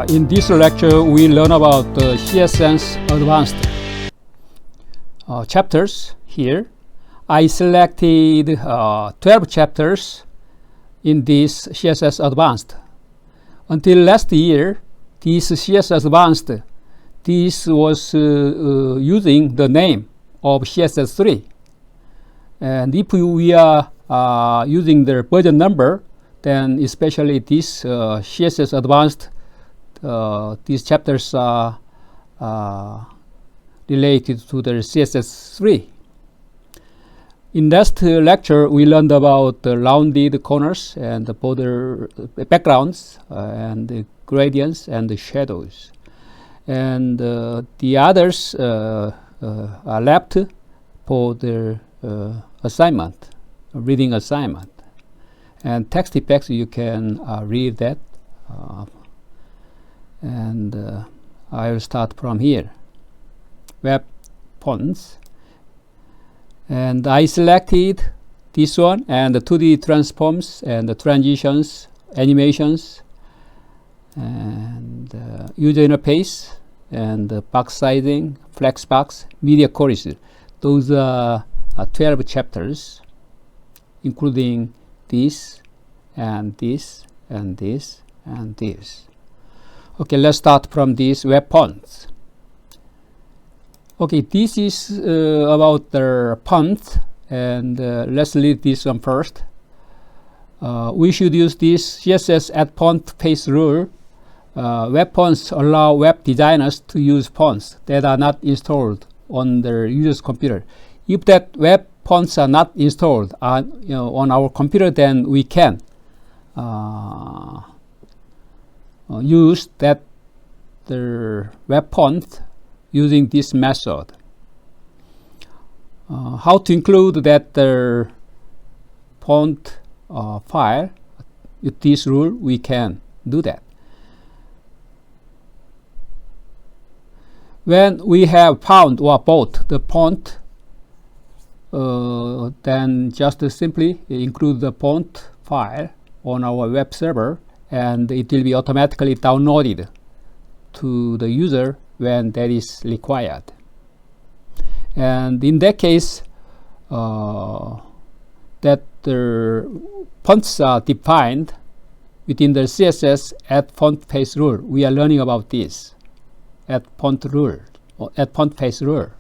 In this lecture, we learn about the CSS Advanced chapters here. I selected 12 chapters in this CSS Advanced. Until last year, this CSS Advanced, this was using the name of CSS 3. And if we are using the version number, then especially this CSS Advanced, these chapters are related to the CSS 3. In last lecture, we learned about the rounded corners and the border backgrounds and the gradients and the shadows. And the others are left for the assignment, reading assignment. And text effects, you can read that. I will start from here. Web fonts. And I selected this one and the 2D transforms and the transitions, animations, and user interface, and box sizing, flex box, media queries. Those are 12 chapters, including this and this and this and this. Okay, let's start from these web fonts. Okay, this is about the fonts, and let's read this one first. We should use this CSS at Fontface Rule. Web fonts allow web designers to use fonts that are not installed on their user's computer. If that web fonts are not installed on our computer, then we can use that the web font using this method. How to include that the font file with this rule? We can do that. When we have found or bought the font, then just simply include the font file on our web server, and it will be automatically downloaded to the user when that is required. And in that case, that the fonts are defined within the CSS at Fontface Rule. We are learning about this at Fontface Rule.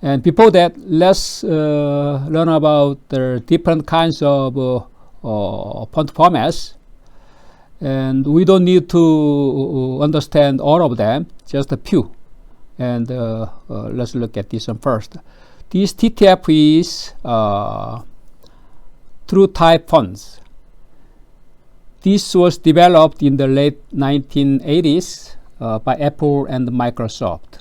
And before that, let's learn about the different kinds of font formats. And we don't need to understand all of them, just a few. And let's look at this one first. This TTF is true type fonts. This was developed in the late 1980s by Apple and Microsoft.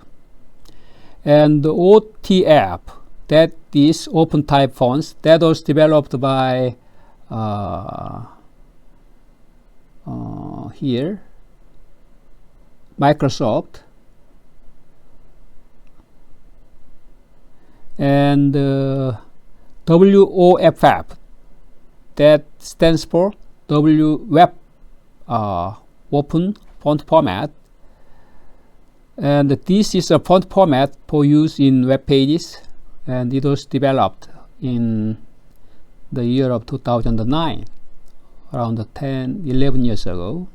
And the OTF, that is open type fonts, that was developed by here, Microsoft, and WOFF, that stands for Web Open Font Format, and this is a font format for use in web pages, and it was developed in the year of 2009. Around 11 years ago.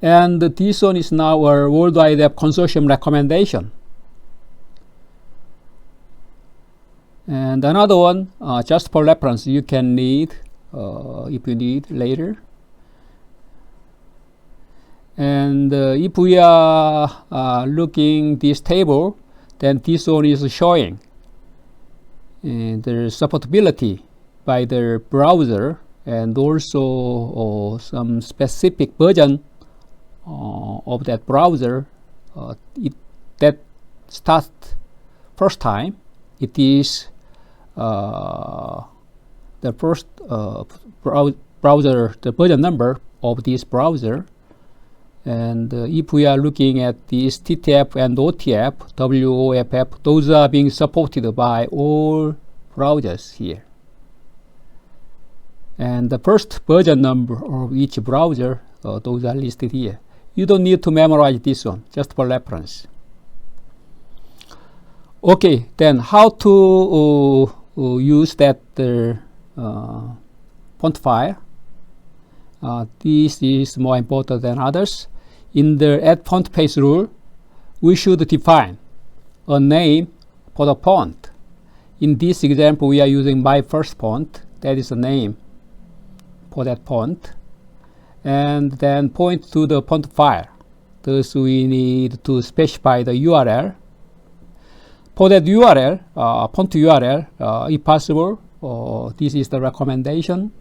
And this one is now a World Wide Web Consortium recommendation. And another one, just for reference, you can read if you need later. And if we are looking this table, then this one is showing the supportability by the browser, and also some specific version of that browser that starts first time. It is the first browser, the version number of this browser. And if we are looking at these TTF and OTF, WOFF, those are being supported by all browsers here. And the first version number of each browser those are listed here. You don't need to memorize this one, just for reference. Okay, then how to use that font file. This is more important than others. In the Add Fontface rule, we should define a name for the font. In this example, we are using my first font. That is the name for that font. And then point to the font file. Thus, we need to specify the URL. For that URL, font URL, if possible, this is the recommendation.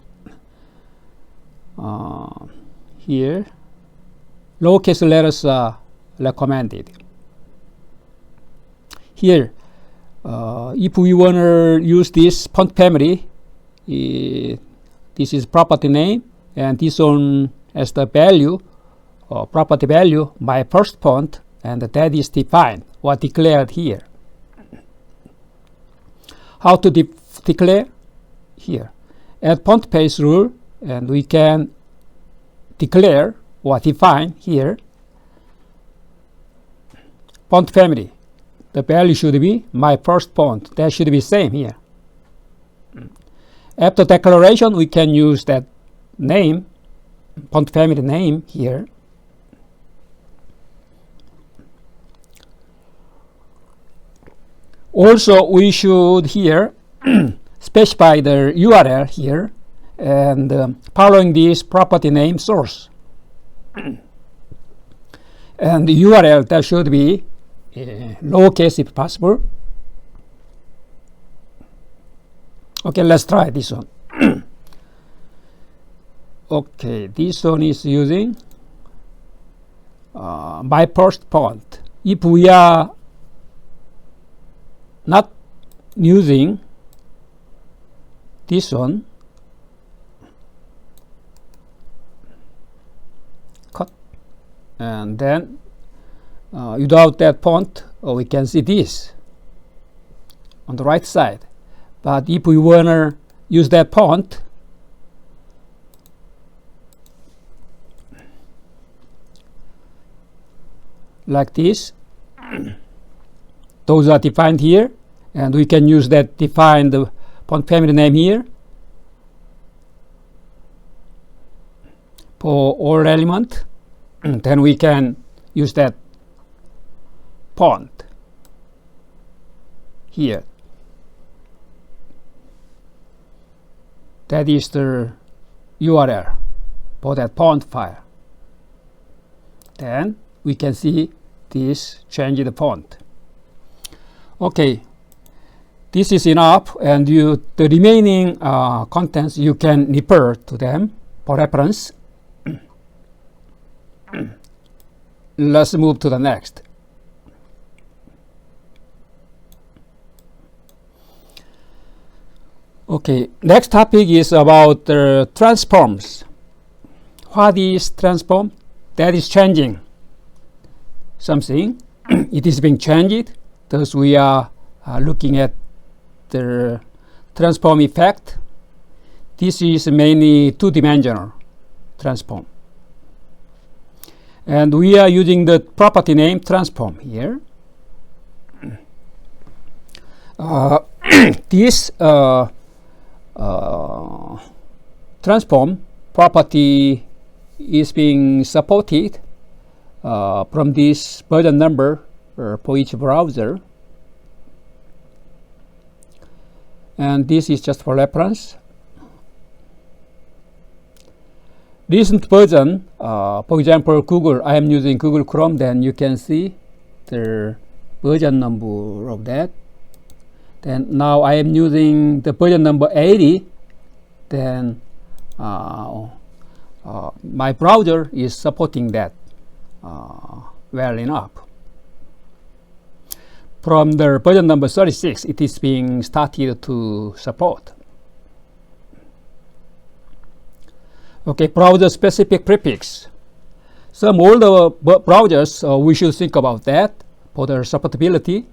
Here, lowercase letters are recommended. Here, if we want to use this font family, this is property name, and this one as the value, property value, my first font, and that is defined or declared here. How to declare? Here. Add Fontface rule, and we can declare or define here font family. The value should be my first font. That should be same here. After declaration, we can use that name, font family name here. Also, we should here specify the URL here, and following this property name source. And the URL that should be lowercase if possible. Okay, let's try this one. Okay, this one is using my first font. If we are not using this one, cut, and then without that font, we can see this on the right side. But if we want to use that font, like this, those are defined here, and we can use that defined font family name here for all element. Then we can use that font here. That is the URL for that font file. Then we can see this change the font. Okay, this is enough, and the remaining contents you can refer to them for reference. Let's move to the next. Okay, next topic is about transforms. What is transform? That is changing something. It is being changed. Thus, we are looking at the transform effect. This is mainly two-dimensional transform. And we are using the property name transform here. This transform property is being supported from this version number for each browser, and this is just for reference. Recent version, for example, Google, I am using Google Chrome, then you can see the version number of that. Then now I am using the version number 80, then my browser is supporting that well enough. From the version number 36, it is being started to support. Okay, browser specific prefix. Some older browsers, we should think about that for their supportability.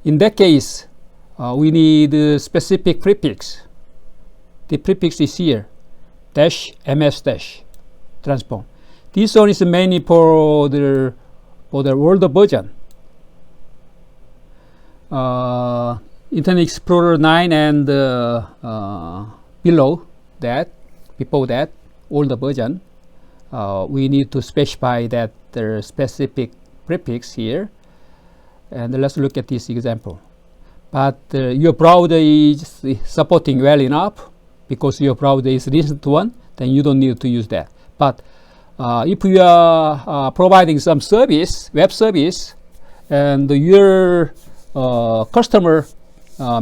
In that case, we need a specific prefix. The prefix is here, -ms- transform. This one is mainly for the older version. Internet Explorer 9 and below that, before that, older version, we need to specify that the specific prefix here. And let's look at this example. But your browser is supporting well enough, because your browser is recent one, then you don't need to use that. But if you are providing some service, web service, and your customer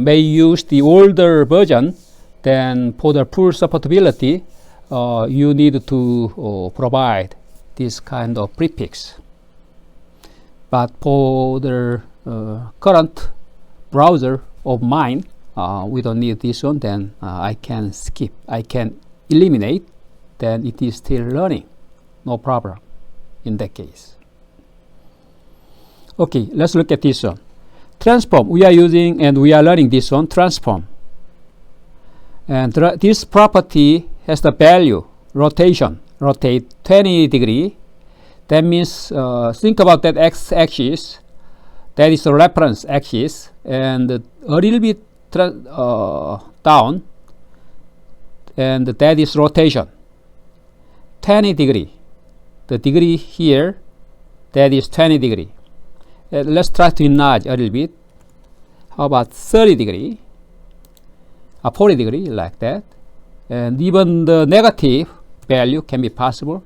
may use the older version, then for the full supportability, you need to provide this kind of prefix. But for the current browser of mine, we don't need this one, then I can skip, I can eliminate, then it is still learning, no problem in that case. Okay, let's look at this one. Transform, we are using and we are learning this one, transform. And this property has the value, rotation, rotate 20 degree. That means, think about that x-axis, that is the reference axis, and a little bit down, and that is rotation, 20 degree. The degree here, that is 20 degree. Let's try to enlarge a little bit. How about 30 degree, 40 degree, like that. And even the negative value can be possible.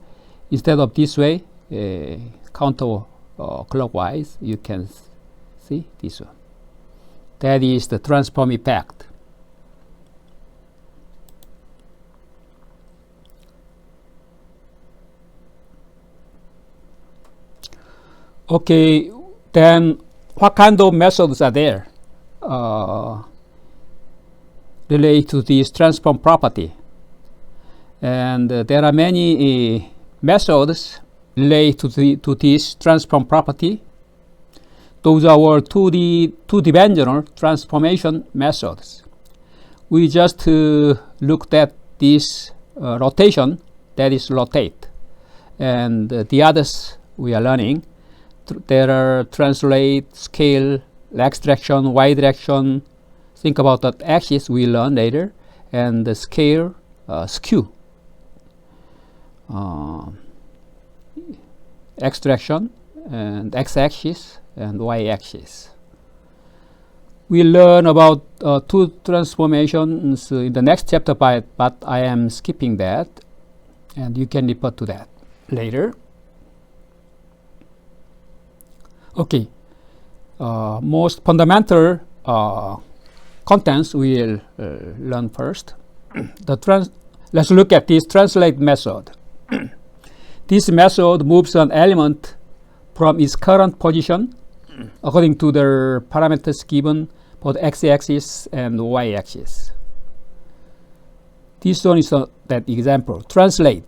Instead of this way, counter clockwise, you can see this one. That is the transform effect. Okay, then what kind of methods are there related to this transform property? And there are many methods related to this transform property. Those are our two-dimensional transformation methods. We just looked at this rotation, that is rotate, and the others we are learning. There are translate, scale, x direction, y direction. Think about that axis we learn later, and the scale, skew, x direction, and x-axis, and y-axis. We learn about two transformations in the next chapter, but I am skipping that, and you can refer to that later. Okay, most fundamental contents we'll learn first. Let's look at this translate method. This method moves an element from its current position according to the parameters given for the x-axis and y-axis. This one is that example. Translate.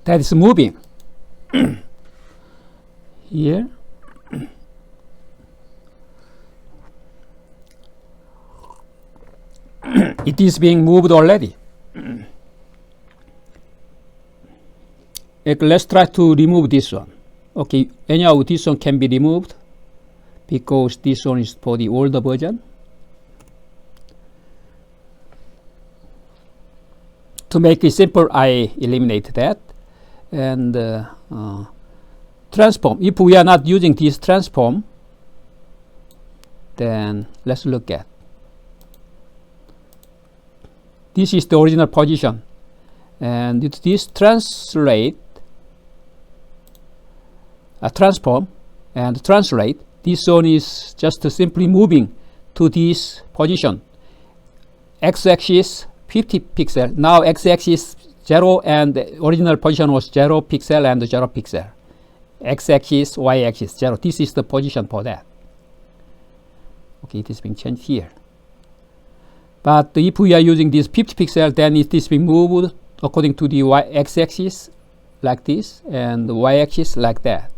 That is moving. Here. It is being moved already. Let's try to remove this one. Okay, anyhow, this one can be removed because this one is for the older version. To make it simple, I eliminate that. And transform. If we are not using this transform, then let's look at. This is the original position. And this translate, transform and translate, this one is just simply moving to this position. X-axis 50 pixel. Now x-axis 0 and the original position was 0 pixel and 0 pixel. X-axis, y-axis 0. This is the position for that. Okay, it is being changed here. But if we are using this 50 pixel, then it is being moved according to the x-axis like this and the y-axis like that.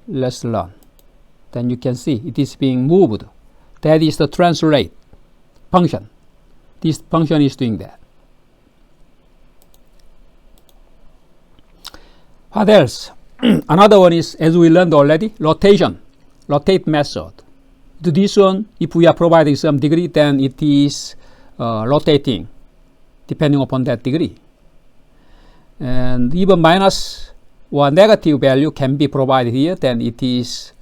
Let's learn. Then you can see it is being moved. That is the translate function. This function is doing that. What else? Another one is, as we learned already, rotate method. To this one, if we are providing some degree, then it is rotating depending upon that degree. And even minus or negative value can be provided here, then it is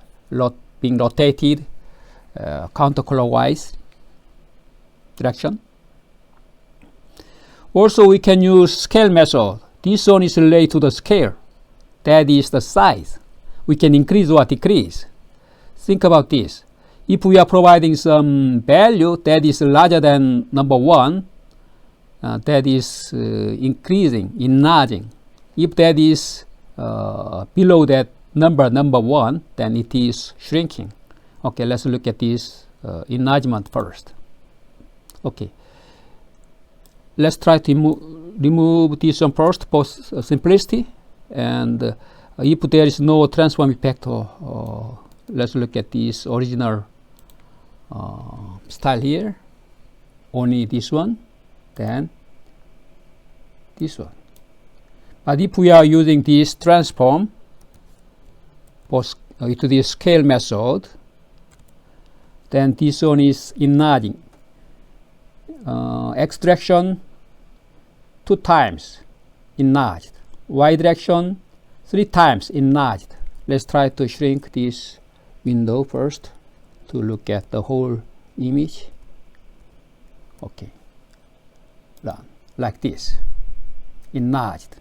being rotated counterclockwise direction. Also, we can use scale method. This one is related to the scale. That is the size. We can increase or decrease. Think about this. If we are providing some value that is larger than number 1, that is increasing, enlarging. If that is below that number 1, then it is shrinking. Okay, let's look at this enlargement first. Okay, let's try to remove this one first for simplicity. And if there is no transform effect, let's look at this original style here. Only this one, then this one. But if we are using this transform to the scale method, then this one is enlarging. X direction 2 times enlarged, Y direction 3 times enlarged. Let's try to shrink this window first to look at the whole image. Okay, done like this, enlarged.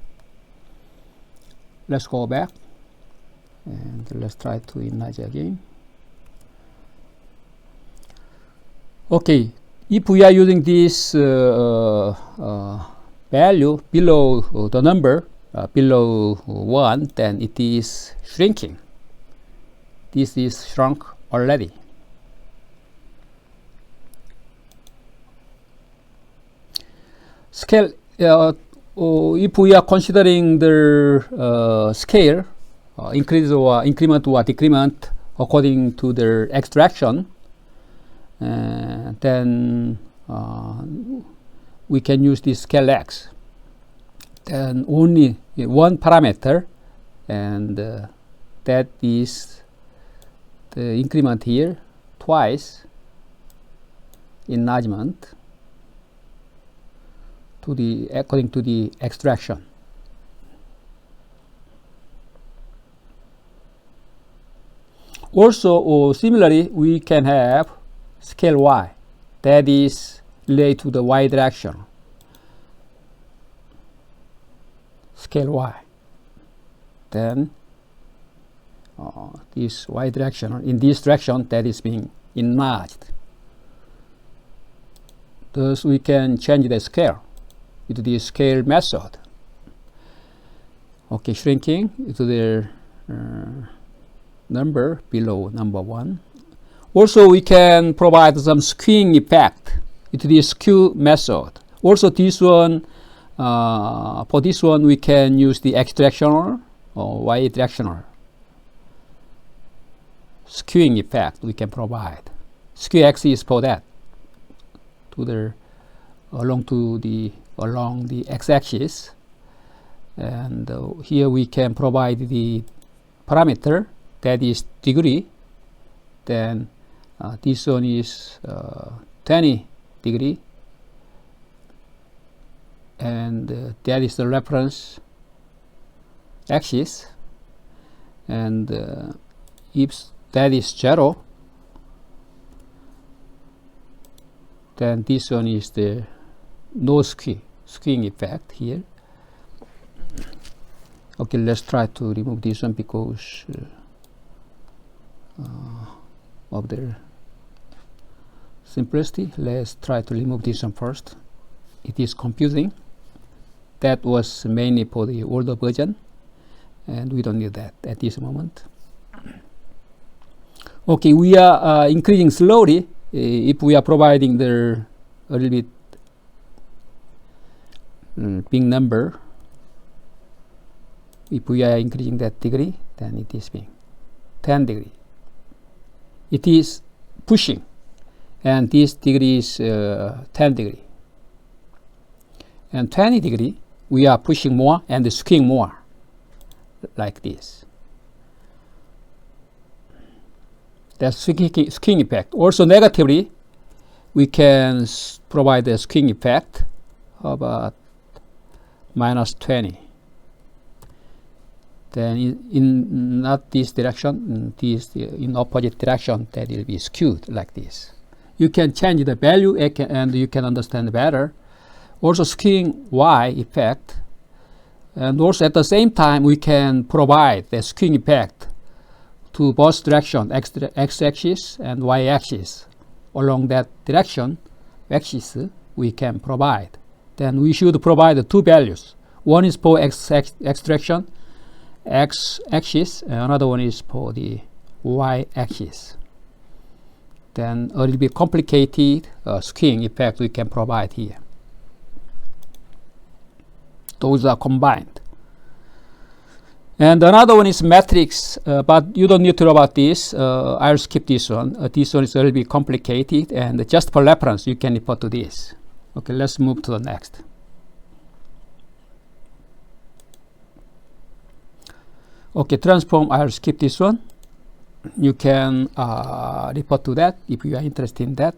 Let's go back and let's try to enlarge again. Okay, if we are using this value below the number below 1, then it is shrinking. This is shrunk already. Scale, if we are considering the scale, increase or increment or decrement according to the X direction, then we can use this scale X. Then only one parameter, and that is the increment here, twice enlargement to the according to the X direction. Also, similarly, we can have scale Y, that is related to the Y direction. Scale Y, then this Y direction, in this direction, that is being enlarged. Thus we can change the scale into the scale method. Okay, shrinking to the number below number 1. Also we can provide some skewing effect into the skew method. Also this one, for this one we can use the X directional or Y directional skewing effect we can provide. Skew X is for that, to the along the X-axis, and here we can provide the parameter that is degree. Then this one is 20 degree, and that is the reference axis, and if that is 0, then this one is the no skewing effect here. Okay, let's try to remove this one because of the simplicity. Let's try to remove this one first. It is confusing. That was mainly for the older version, and we don't need that at this moment. Okay, we are increasing slowly if we are providing the a little bit big number. If we are increasing that degree, then it is being 10 degree. It is pushing, and this degree is 10 degree. And 20 degree, we are pushing more and skewing more. like this. That's skewing effect. Also negatively, we can provide a skewing effect of -20. Then in not this direction, in opposite direction, that will be skewed like this. You can change the value and you can understand better. Also skewing Y effect, and also at the same time we can provide the skewing effect to both direction, x-axis and y-axis. Along that direction, axis, we can provide. Then we should provide two values. One is for x direction, x-axis, and another one is for the y-axis. Then a little bit complicated skewing effect we can provide here. Those are combined. And another one is matrix, but you don't need to know about this. I'll skip this one. This one is a little bit complicated, and just for reference, you can refer to this. Okay, let's move to the next. Okay, transform, I'll skip this one. You can refer to that if you are interested in that.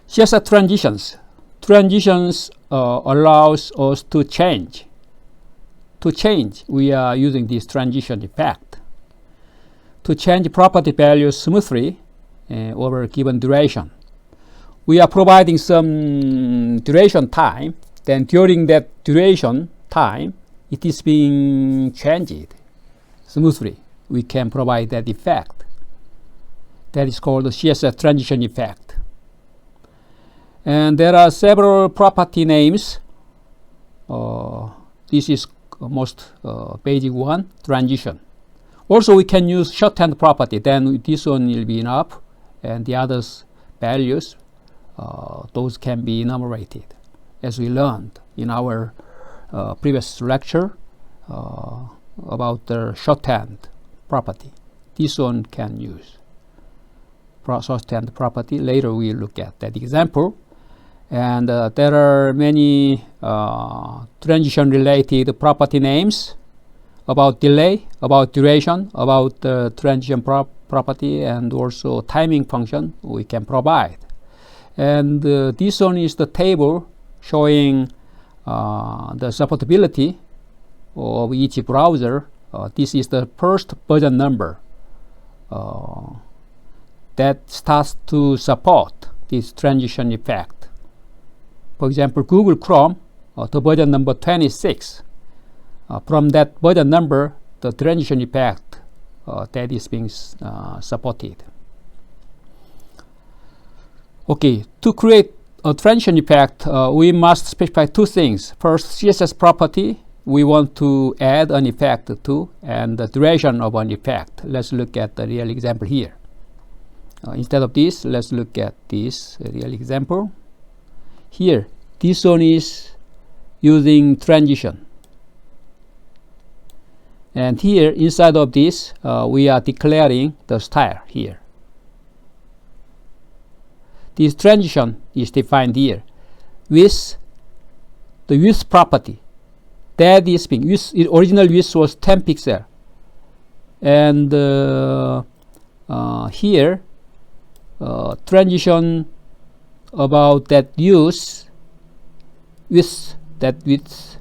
CSS transitions. Transitions allows us to change. To change, we are using this transition effect. To change property values smoothly over a given duration. We are providing some duration time. Then during that duration time, it is being changed smoothly. We can provide that effect. That is called the CSS transition effect. And there are several property names. This is most basic one, transition. Also, we can use shorthand property. Then this one will be enough, and the others values, those can be enumerated, as we learned in our previous lecture about the shorthand property. This one can use shorthand property. Later we look at that example. And there are many transition related property names about delay, about duration, about the transition property, and also timing function we can provide. And this one is the table showing the supportability of each browser. This is the first version number that starts to support this transition effect. For example, Google Chrome, the version number 26. From that version number, the transition effect that is being supported. Okay, to create a transition effect, we must specify two things. First, CSS property we want to add an effect to, and the duration of an effect. Let's look at the real example here. Instead of this, let's look at this real example. Here, this one is using transition. And here, inside of this, we are declaring the style here. This transition is defined here with the width property. That is being width, original width was 10 pixels. And here, transition about that use with that width,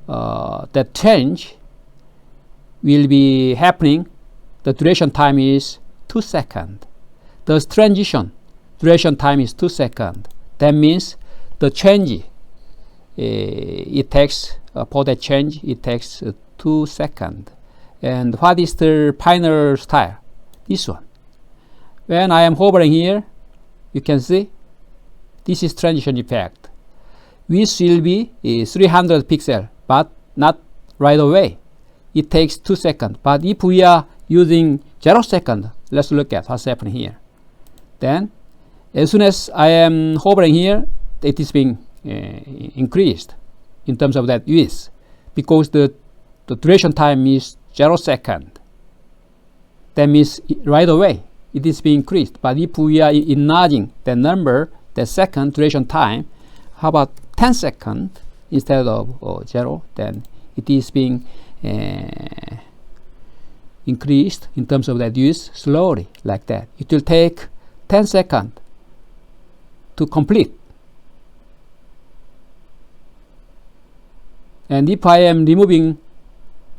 that change will be happening. The duration time is 2 seconds. The transition duration time is 2 seconds. That means the change it takes for that change it takes 2 seconds. And what is the final style? This one. When I am hovering here, you can see this is transition effect. Width will be 300 pixels, but not right away. It takes 2 seconds. But if we are using 0 seconds, let's look at what's happening here. Then, as soon as I am hovering here, it is being increased in terms of that width, because the duration time is 0 seconds. That means right away it is being increased. But if we are enlarging the number, the second duration time, how about 10 seconds instead of 0, then it is being increased in terms of that width slowly, like that. It will take 10 seconds to complete. And if I am removing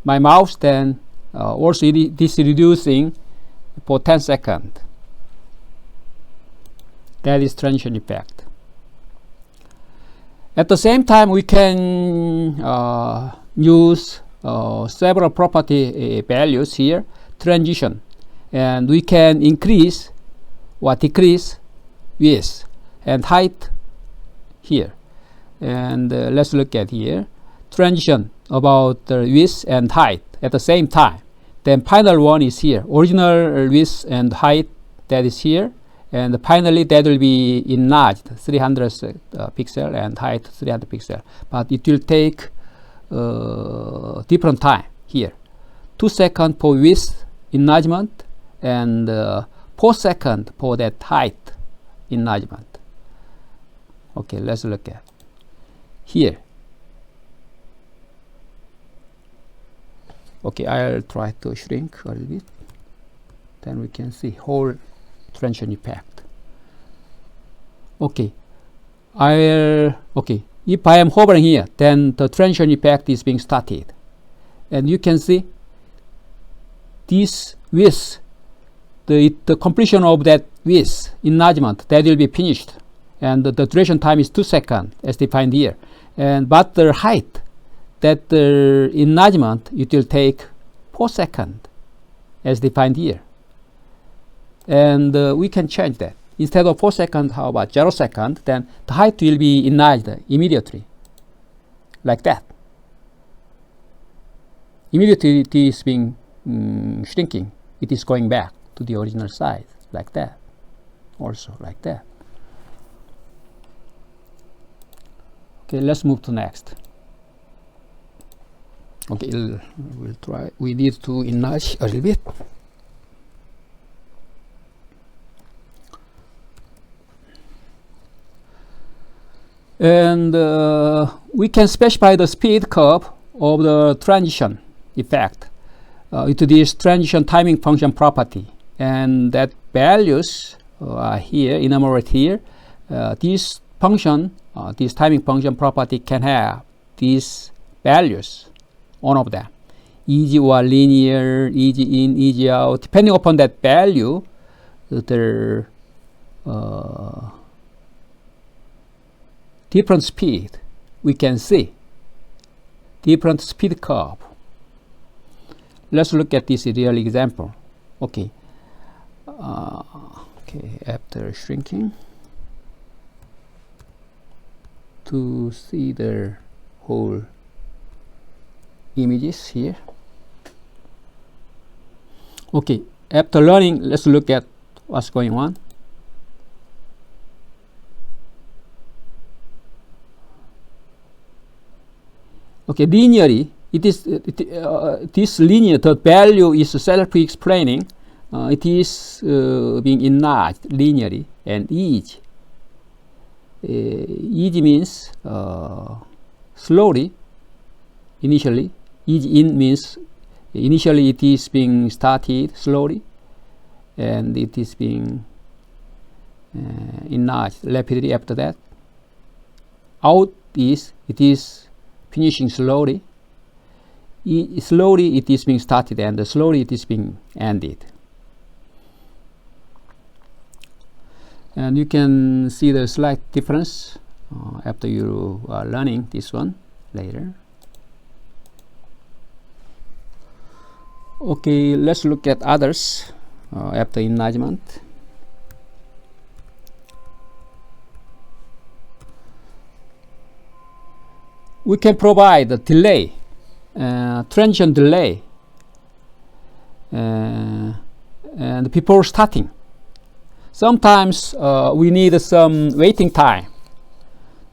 my mouse, then also this is reducing for 10 seconds. That is transition effect. At the same time, we can use several property values here, transition, and we can increase or decrease width and height here. And let's look at here, transition about the width and height at the same time. Then final one is here, original width and height, that is here, and finally that will be enlarged 300 pixel and height 300 pixel, but it will take different time here, 2 seconds for width enlargement and 4 seconds for that height enlargement. Okay, let's look at here. Okay, I'll try to shrink a little bit, then we can see whole transition effect. Okay, if I am hovering here, then the transition effect is being started, and you can see this width, the completion of that width enlargement, that will be finished, and the duration time is 2 seconds as defined here, and but the height, that the enlargement, it will take 4 seconds as defined here, and we can change that. Instead of 4 seconds, how about 0 seconds? Then the height will be enlarged immediately, like that. Immediately it is being shrinking. It is going back to the original size, like that. Also like that. Okay, let's move to next. Okay, we'll try. We need to enlarge a little bit. And we can specify the speed curve of the transition effect to this transition timing function property, and that values are here enumerated here. This function, this timing function property can have these values, one of them, easy or linear, easy in, easy out. Depending upon that value, the different speed, we can see different speed curve. Let's look at this real example. Okay, after shrinking to see the whole images here. Okay, after learning, let's look at what's going on. Okay, linearly, it is this linear, the value is self-explaining. It is being enlarged linearly, and easy. Easy means slowly, initially. Easy in means initially it is being started slowly, and it is being enlarged rapidly after that. Out is, it is finishing slowly. Slowly it is being started, and slowly it is being ended. And you can see the slight difference after you are learning this one later. Okay, let's look at others after enlargement. We can provide a delay, transition delay, and before starting. Sometimes we need some waiting time,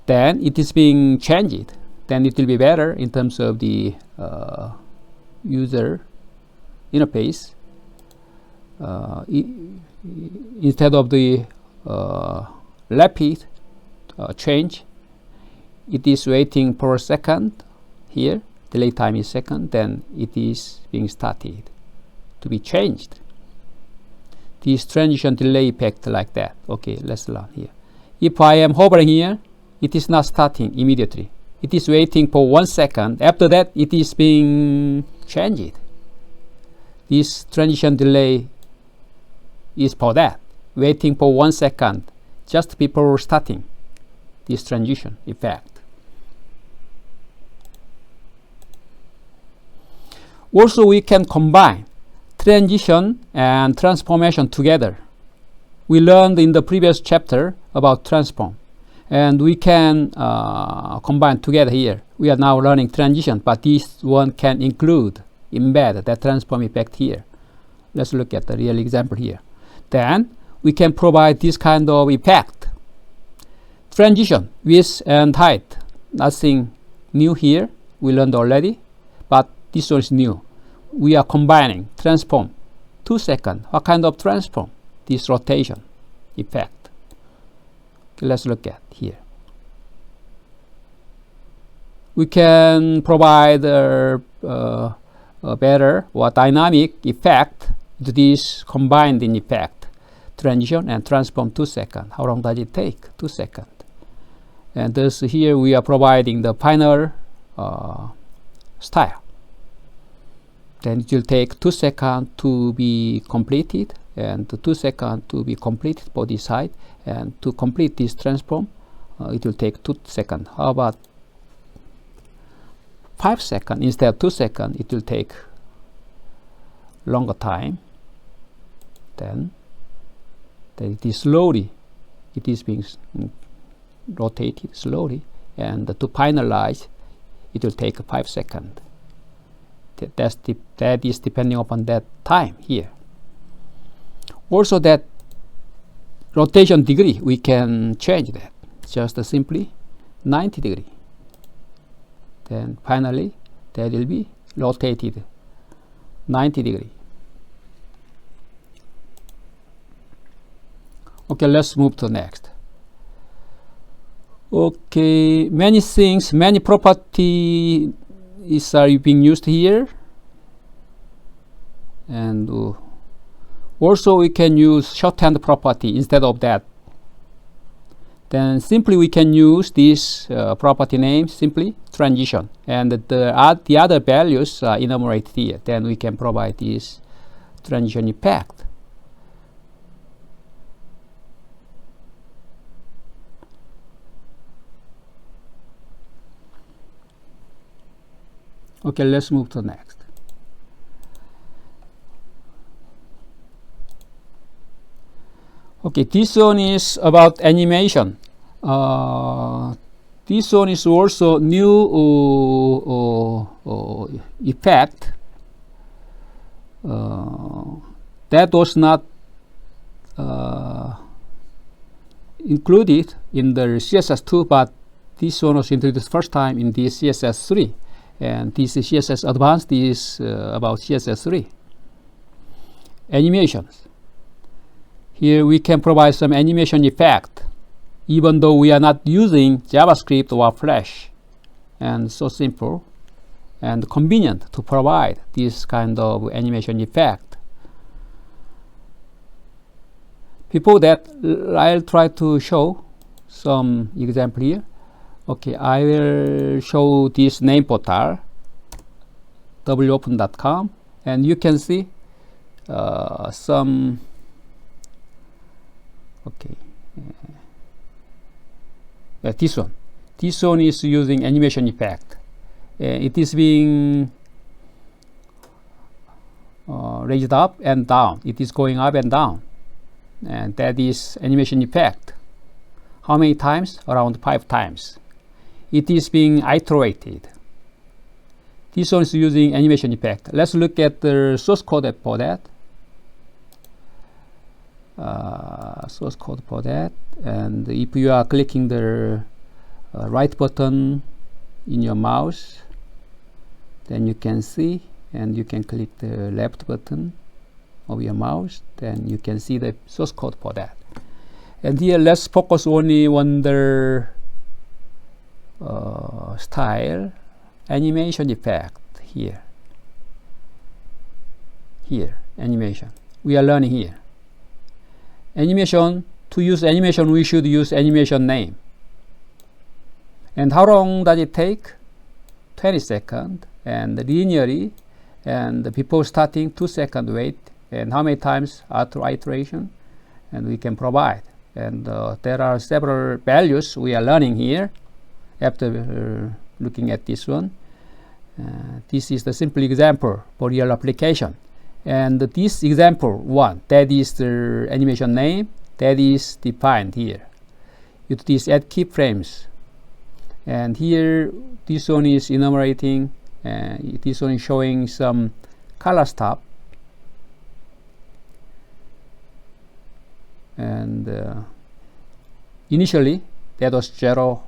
then it is being changed. Then it will be better in terms of the user interface. Instead of the rapid change, it is waiting for a second here, delay time is second, then it is being started to be changed. This transition delay effect like that. Okay, let's learn here. If I am hovering here, it is not starting immediately. It is waiting for 1 second. After that, it is being changed. This transition delay is for that, waiting for 1 second just before starting this transition effect. Also, we can combine transition and transformation together. We learned in the previous chapter about transform, and we can combine together here. We are now learning transition, but this one can embed that transform effect here. Let's look at the real example here. Then we can provide this kind of effect. Transition, width and height, nothing new here. We learned already, but this one is new. We are combining transform, 2 seconds. What kind of transform? This rotation effect. Okay, let's look at here. We can provide a better or dynamic effect to this combined in effect. Transition and transform 2 seconds. How long does it take? 2 seconds. And thus here we are providing the final style. Then it will take 2 seconds to be completed, and 2 seconds to be completed for this side, and to complete this transform it will take 2 seconds. How about 5 seconds instead of 2 seconds? It will take longer time. Then it is slowly, it is being rotated slowly, and to finalize it will take 5 seconds. That is depending upon that time here. Also, that rotation degree, we can change that just simply 90 degree. Then finally that will be rotated 90 degree. Okay, let's move to next. Okay, many things, many properties are being used here, and also we can use shorthand property instead of that. Then simply we can use this property name, simply transition, and the other values are enumerated here. Then we can provide this transition effect. Okay, let's move to next. Okay, this one is about animation. This one is also new effect that was not included in the CSS2, but this one was introduced first time in the CSS3. And this is CSS Advanced is about CSS3. Animations. Here we can provide some animation effect, even though we are not using JavaScript or Flash. And so simple and convenient to provide this kind of animation effect. Before that, I'll try to show some example here. Okay, I will show this name portal, wopen.com, and you can see some. Okay, this one. This one is using animation effect. It is being raised up and down. It is going up and down, and that is animation effect. How many times? Around 5 times. It is being iterated. This one is using animation effect. Let's look at the source code for that. Source code for that. And if you are clicking the right button in your mouse, then you can see, and you can click the left button of your mouse, then you can see the source code for that. And here let's focus only on the style animation effect here. Here, animation. We are learning here. Animation, to use animation, we should use animation name. And how long does it take? 20 seconds. And linearly, and before starting, 2 second wait. And how many times after iteration? And we can provide. And there are several values we are learning here after looking at this one. This is the simple example for real application. And this example 1, that is the animation name, that is defined here. It is add keyframes. And here, this one is enumerating, this one is showing some color stop. And initially, that was 0%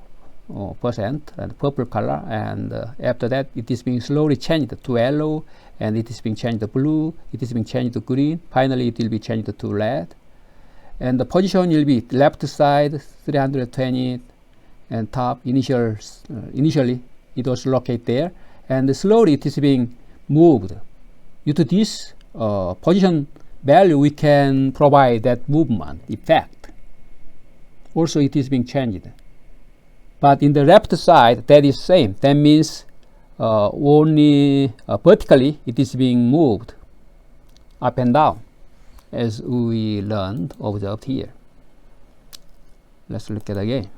and purple color, and after that it is being slowly changed to yellow, and it is being changed to blue, it is being changed to green, finally it will be changed to red. And the position will be left side 320, and top initially it was located there, and slowly it is being moved. Due to this position value, we can provide that movement effect. Also it is being changed. But in the left side, that is same. That means only vertically it is being moved up and down, as we observed here. Let's look at it again.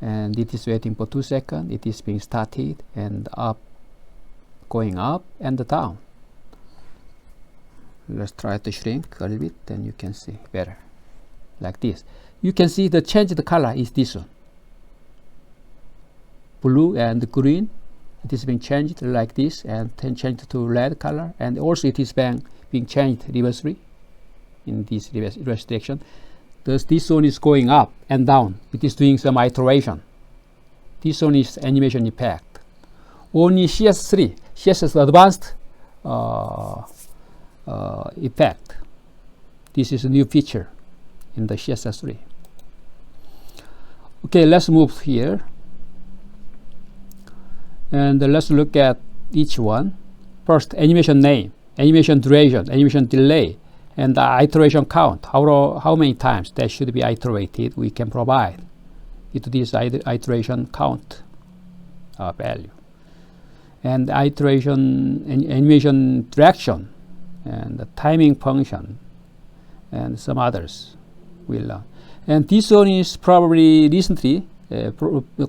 And it is waiting for 2 seconds. It is being started and up, going up and down. Let's try to shrink a little bit, then you can see better. Like this. You can see the changed color is this one. Blue and green. It is being changed like this and then changed to red color. And also it is being changed reversely in this reverse direction. Thus this one is going up and down. It is doing some iteration. This one is animation effect. Only CSS3, CSS Advanced effect. This is a new feature in the CSS3. Okay, let's move here. And let's look at each one. First, animation name, animation duration, animation delay, and the iteration count. How many times that should be iterated, we can provide it this iteration count value. And iteration and animation direction, and the timing function, and some others we'll learn. And this one is probably recently,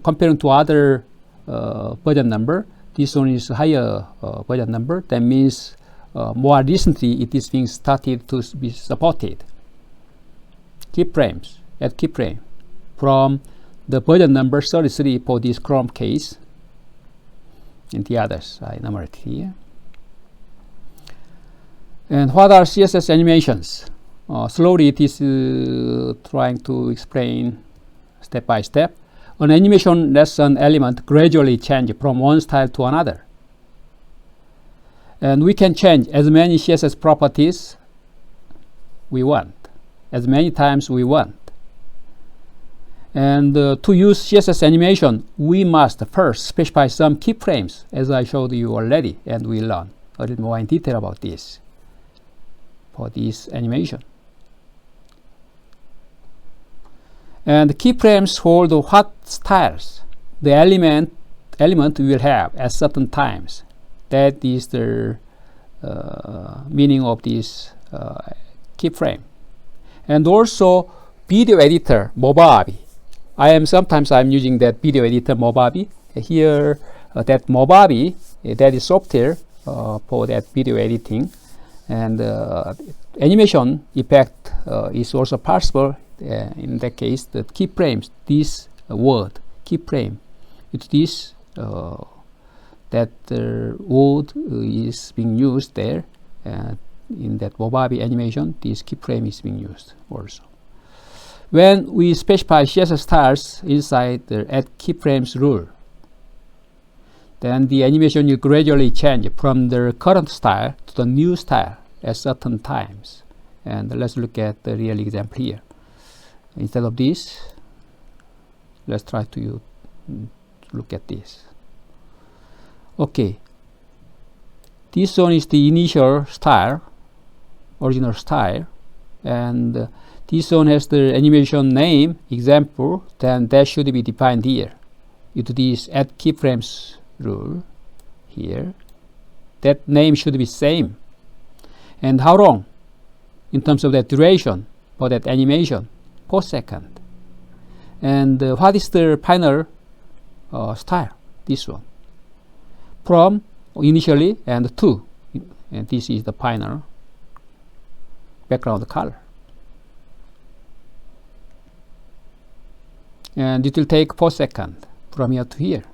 comparing to other version number, this one is higher version number. That means more recently it is being started to be supported. Keyframes, add keyframe from the version number 33 for this Chrome case, and the others I enumerated here. And what are CSS animations? Slowly it is trying to explain step by step. An animation lets an element gradually change from one style to another. And we can change as many CSS properties we want, as many times we want. And to use CSS animation, we must first specify some keyframes, as I showed you already, and we learn a little more in detail about this for this animation. And keyframes hold what styles the element will have at certain times. That is the meaning of this keyframe. And also video editor Movavi. Sometimes I'm using that video editor Movavi. Here that Movavi, that is software for that video editing. And animation effect is also possible. In that case, the keyframes, this word keyframe, it's this that word is being used there. In that Movavi animation, this keyframe is being used also. When we specify CSS styles inside the add keyframes rule, then the animation will gradually change from the current style to the new style at certain times. And let's look at the real example here. Instead of this, let's try to look at this. Okay, this one is the initial style, original style, and this one has the animation name example. Then that should be defined here with this add keyframes rule here. That name should be same. And how long in terms of that duration for that animation? Per second. And what is the final style? This one. From initially and to. And this is the final background color. And it will take per second from here to here.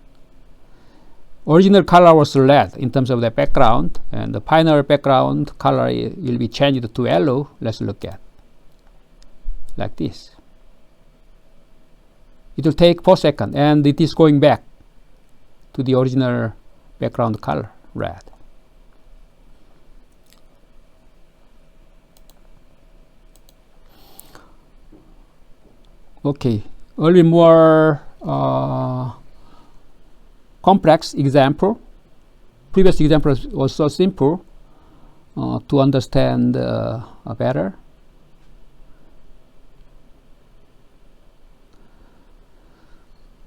Original color was red in terms of the background, and the final background color will be changed to yellow. Let's look at like this. It will take per second, and it is going back to the original background color, red. Okay, a little more complex example. Previous example was so simple to understand better.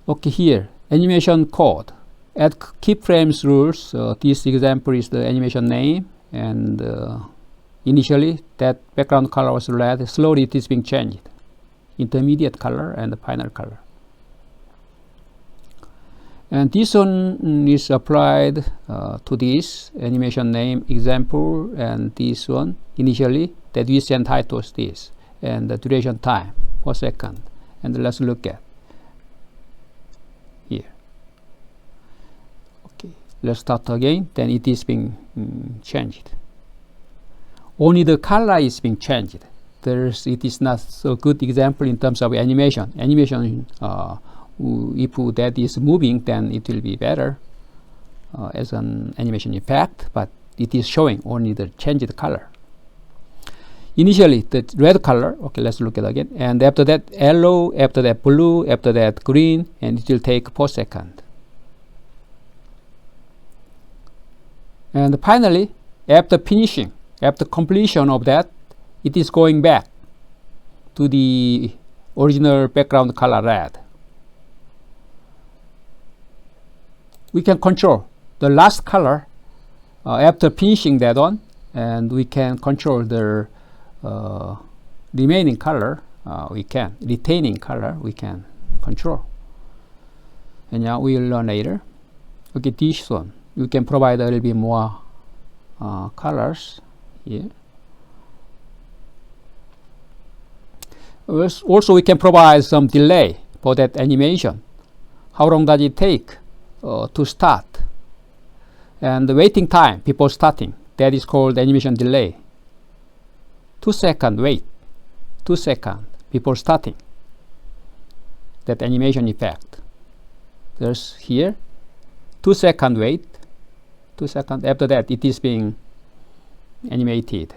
Okay, here animation code. Add keyframes rules. This example is the animation name, and initially that background color was red. Slowly it is being changed. Intermediate color and the final color. And this one is applied to this animation name example, and this one initially the recent height was this, and the duration time per second. And let's look at here. Okay, let's start again. Then it is being changed. Only the color is being changed. It is not so good example in terms of animation. Animation, if that is moving, then it will be better as an animation effect, but it is showing only the changed color. Initially, the red color, okay, let's look at it again, and after that yellow, after that blue, after that green, and it will take per second. And finally, after finishing, after completion of that, it is going back to the original background color red. We can control the last color after finishing that one, and we can control the remaining color. Retaining color we can control. And now we will learn later. Okay, this one you can provide a little bit more colors here. Also, we can provide some delay for that animation. How long does it take to start? And the waiting time before starting, that is called animation delay. 2 seconds wait, 2 seconds before starting that animation effect. There's here 2 seconds wait, 2 seconds. After that, it is being animated.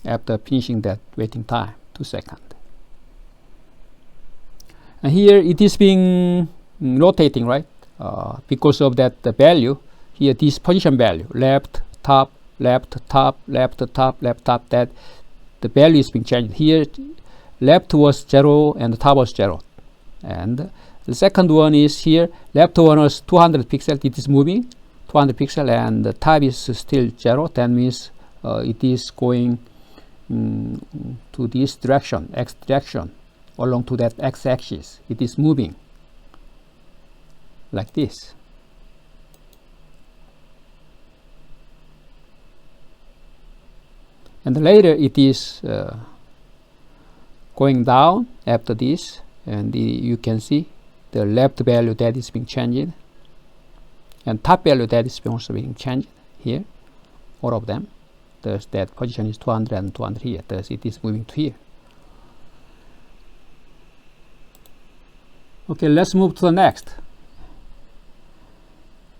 After finishing that waiting time, 2 seconds. And here it is being rotating, right? Because of that the value here, this position value, left, top, left, top, left, top, left, top, that the value is being changed. Here left was 0 and the top was 0. And the second one is here, left one was 200 pixels, it is moving 200 pixels, and the top is still 0. That means it is going to this direction, x direction, along to that x-axis. It is moving like this. And later it is going down after this, and you can see the left value that is being changed, and top value that is also being changed here, all of them. Thus that position is 200 and 200 here. Thus it is moving to here. Okay, let's move to the next.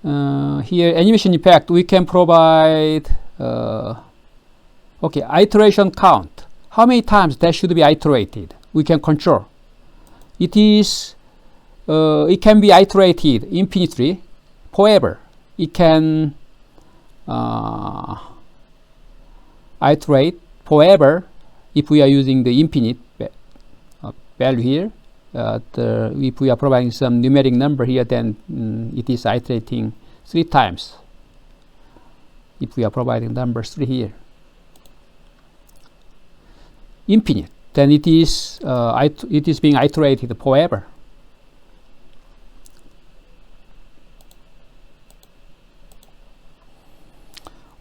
Here, animation effect, we can provide okay, iteration count. How many times that should be iterated? We can control. It is it can be iterated infinitely forever. It can iterate forever if we are using the infinite value here. If we are providing some numeric number here, then it is iterating 3 times. If we are providing number 3 here, infinite, then it is being iterated forever.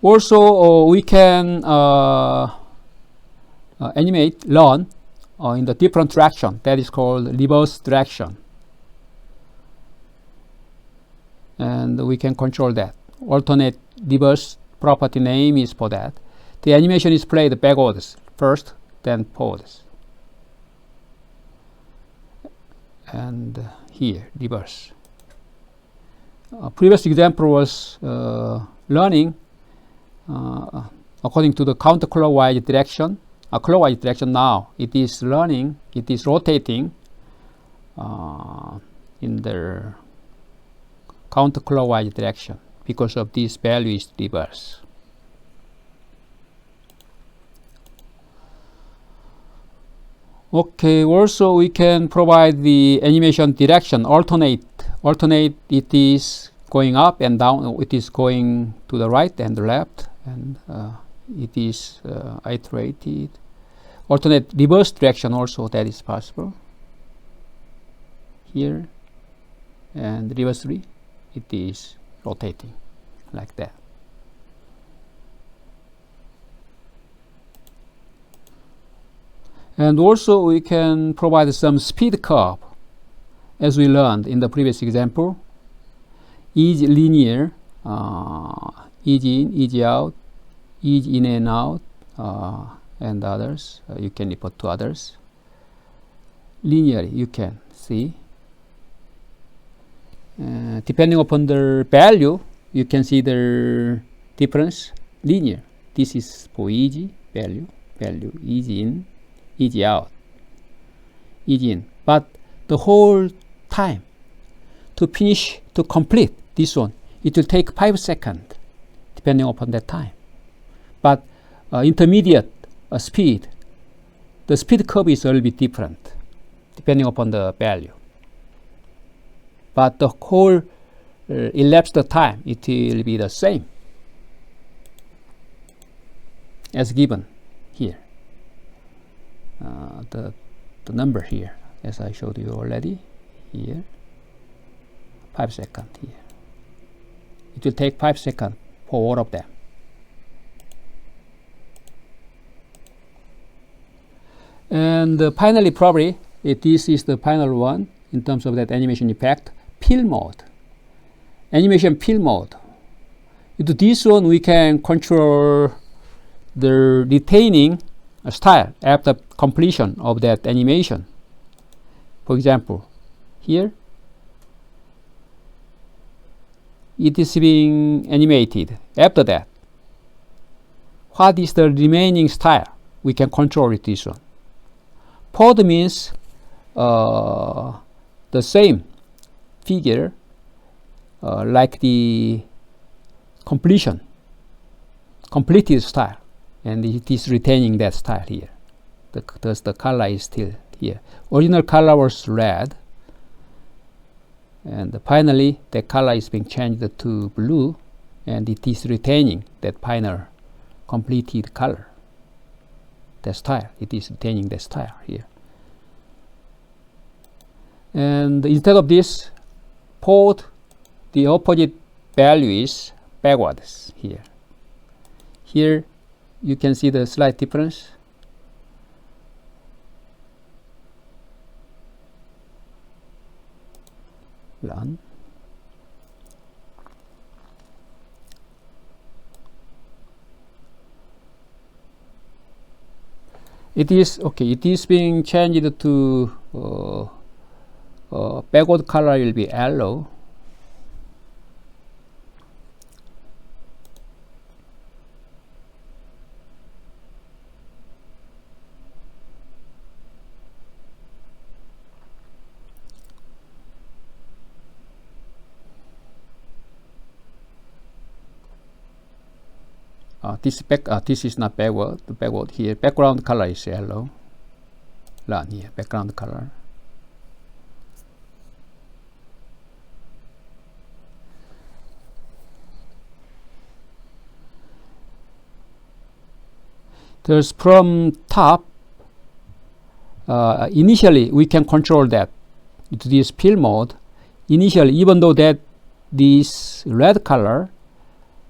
Also, we can animate, learn in the different direction. That is called reverse direction, and we can control that. Alternate reverse property name is for that. The animation is played backwards first, then forwards, and here reverse. Previous example was learning according to the counterclockwise direction. Clockwise direction. Now it is learning, it is rotating in the counterclockwise direction because of this value is reverse. Okay, also we can provide the animation direction, alternate. It is going up and down, it is going to the right and the left, and it is iterated. Alternate reverse direction also, that is possible. Here and reversely, it is rotating like that. And also we can provide some speed curve, as we learned in the previous example. Ease linear, ease in, ease out, ease in and out, and others. You can refer to others. Linearly, you can see. Depending upon the value, you can see the difference. Linear. This is for easy value. Ease in, ease out, ease in. But the whole time to finish, to complete this one, it will take 5 seconds, depending upon that time. But intermediate speed, the speed curve is a little bit different, depending upon the value. But the whole elapsed time, it will be the same as given here. The number here, as I showed you already, here, 5 seconds here. It will take 5 seconds for all of them. And finally, probably, this is the final one in terms of that animation effect, fill mode. Animation fill mode. Into this one, we can control the retaining style after completion of that animation. For example, here, it is being animated. After that, what is the remaining style? We can control it this one. Pod means the same figure like the completed style, and it is retaining that style here. Thus the color is still here. Original color was red, and finally the color is being changed to blue, and it is retaining that final completed color, the style. It is retaining the style here. And instead of this, pod, the opposite value is backwards here. Here you can see the slight difference. Run. It is okay. It is being changed to backward color will be yellow. this is not backward. The backward here. Background color is yellow. Learn here. Background color. There's from top. Initially, we can control that to this fill mode. Initially, even though that this red color,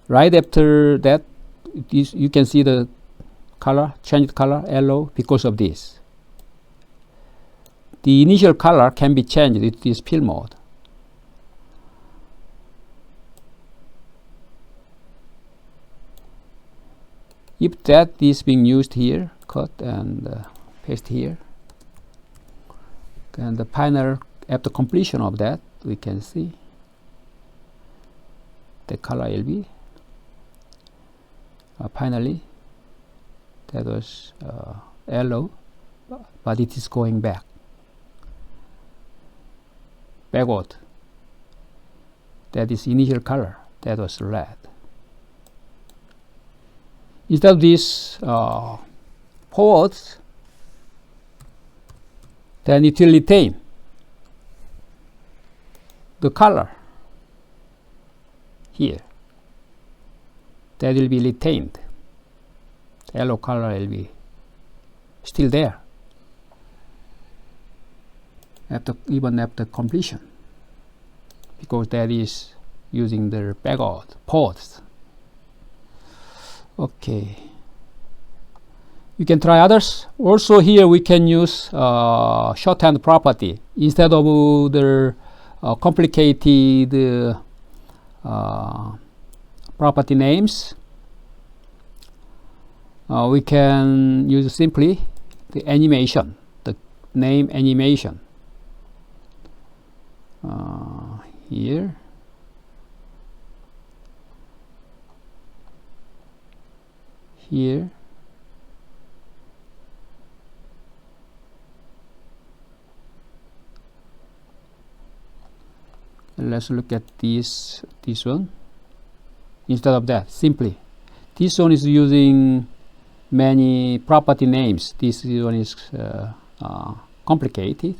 right after that, you can see the color, changed color, yellow, because of this. The initial color can be changed with this fill mode. If that is being used here, cut and paste here, and the final, after completion of that, we can see the color will be finally that was yellow, but it is going backward. That is initial color, that was red. Instead of this forwards, then it will retain the color here. That will be retained. The yellow color will be still there even after completion, because that is using the backward ports. Okay, you can try others. Also here we can use shorthand property instead of the complicated property names. We can use simply the animation, the name animation. Here let's look at this one. Instead of that, simply this one is using many property names. This one is complicated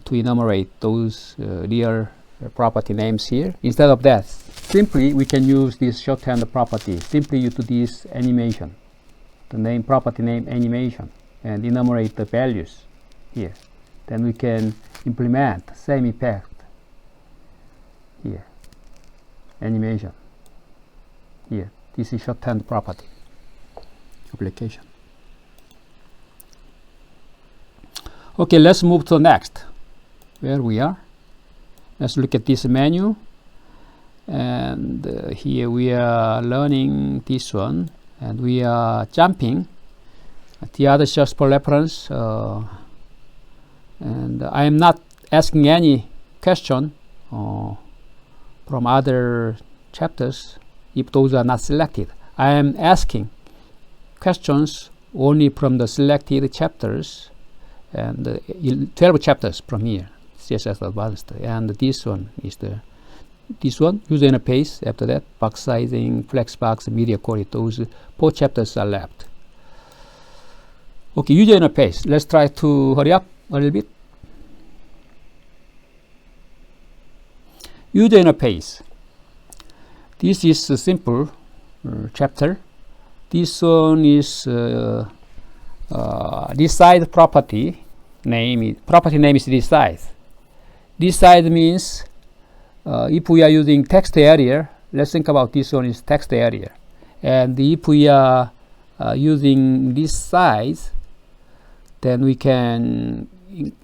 to enumerate those real property names here. Instead of that, simply we can use this shorthand property, simply use this animation, the name property name animation, and enumerate the values here. Then we can implement same effect here, animation here. This is shorthand property application. Okay, let's move to the next. Where we are, let's look at this menu, and here we are learning this one, and we are jumping. The other just for reference, and I am not asking any question from other chapters if those are not selected. I am asking questions only from the selected chapters, and 12 chapters from here, CSS Advanced. And this one is this one, user interface. After that, box sizing, flexbox, media quality. Those 4 chapters are left. Okay, user interface. Let's try to hurry up a little bit. User interface. This is a simple chapter. This one is resize property name. Property name is resize. Resize means if we are using text area, let's think about this one is text area, and if we are using this size, then we can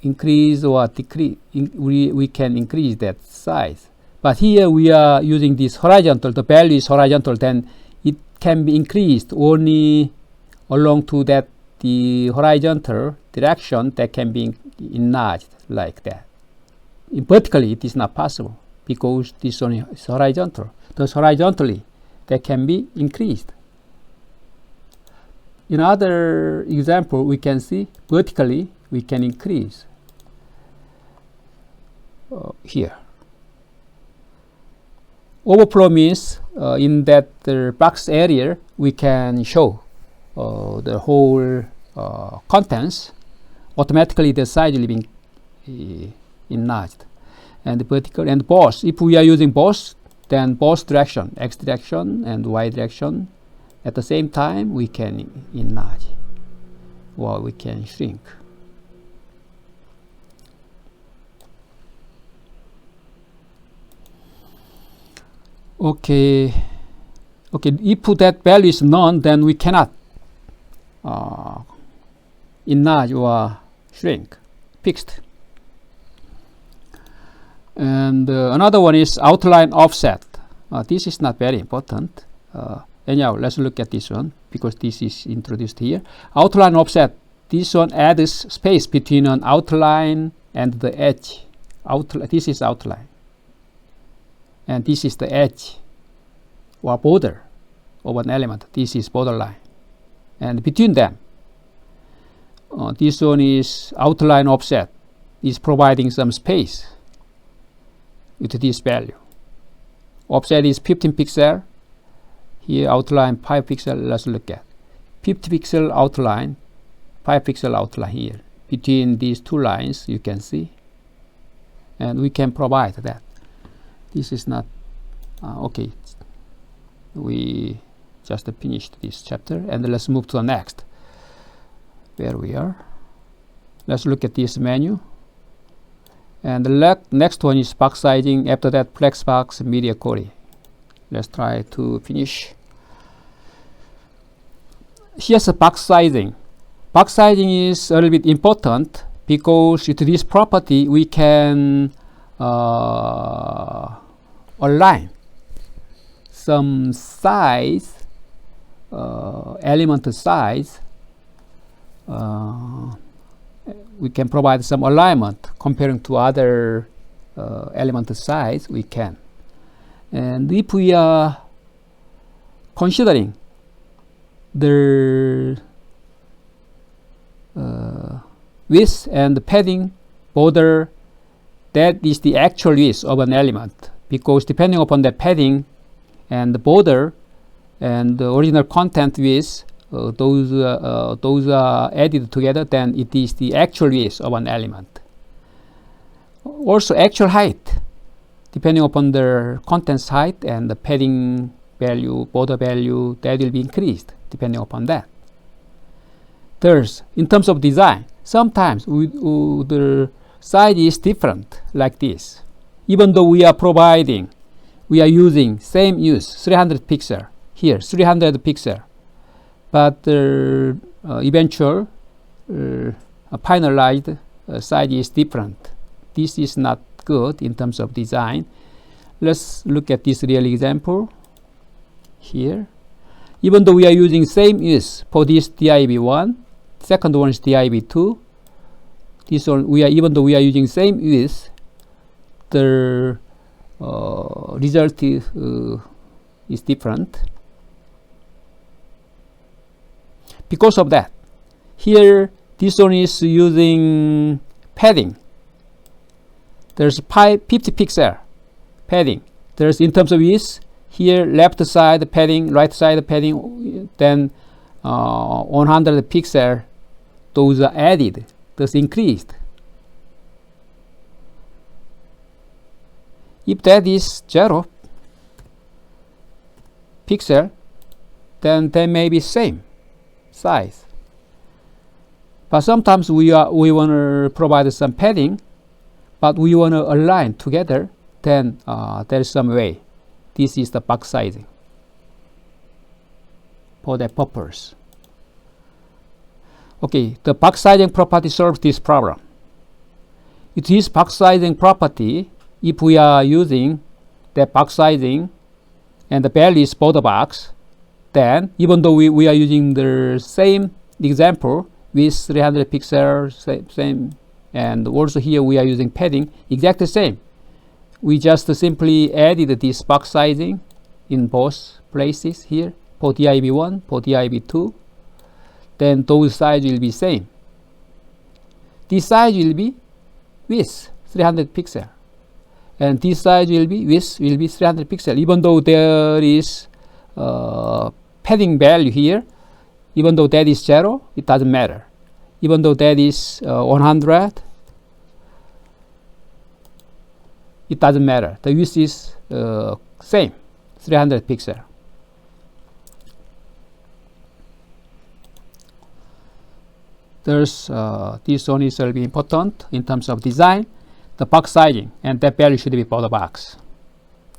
increase or decrease. We can increase that size. But here we are using this horizontal. The value is horizontal. Then it can be increased only along to that the horizontal direction that can be enlarged like that. Vertically, it is not possible because this one is horizontal. Thus, horizontally, that can be increased. In other example, we can see vertically we can increase here. Overflow means in that box area we can show the whole contents. Automatically the size will be enlarged. And the vertical and both. If we are using both, then both direction, x direction and y direction, at the same time we can enlarge or we can shrink. Okay, if that value is none, then we cannot enlarge or shrink, fixed. And another one is outline offset. This is not very important. Anyhow, let's look at this one because this is introduced here. Outline offset, this one adds space between an outline and the edge. This is outline. And this is the edge or border of an element. This is borderline. And between them, this one is outline offset, is providing some space with this value. Offset is 15 pixel. Here outline 5 pixel. Let's look at 50 pixel outline, 5 pixel outline here. Between these two lines you can see. And we can provide that. This is not okay. We just finished this chapter and let's move to the next. Where we are. Let's look at this menu. And the next one is box sizing. After that, flex box, media query. Let's try to finish. Here's a box sizing. Box sizing is a little bit important because with this property we can align some size, element size. We can provide some alignment comparing to other element size. We can, and if we are considering the width and padding border, that is the actual width of an element, because depending upon the padding and the border and the original content width, those are added together, then it is the actual width of an element. Also actual height, depending upon the contents height and the padding value, border value, that will be increased depending upon that. Thus, in terms of design, sometimes the size is different like this. Even though we are using same use 300 pixel here, 300 pixel, but the eventual finalized size is different. This is not good in terms of design. Let's look at this real example here. Even though we are using same use for this DIB1, second one is DIB2. This one even though we are using same use, the result is different. Because of that, here this one is using padding. There's 50 pixel padding. There's in terms of width, here left side padding, right side padding, then 100 pixel, those are added, thus increased. If that is 0 pixel, then they may be same size. But sometimes we want to provide some padding, but we want to align together, then there is some way. This is the box sizing for that purpose. Okay, the box sizing property solves this problem. It is box sizing property. If we are using that box sizing and the value is border box, then even though we are using the same example with 300 pixels, same, and also here we are using padding, exactly same. We just simply added this box sizing in both places here for DIB1, for DIB2. Then those size will be same. This size will be width 300 pixel, and this size will be width will be 300 pixels. Even though there is padding value here, even though that is 0, it doesn't matter. Even though that is 100, it doesn't matter. The width is same, 300 pixels. There's this one is will be important in terms of design, the box sizing, and that value should be for the box.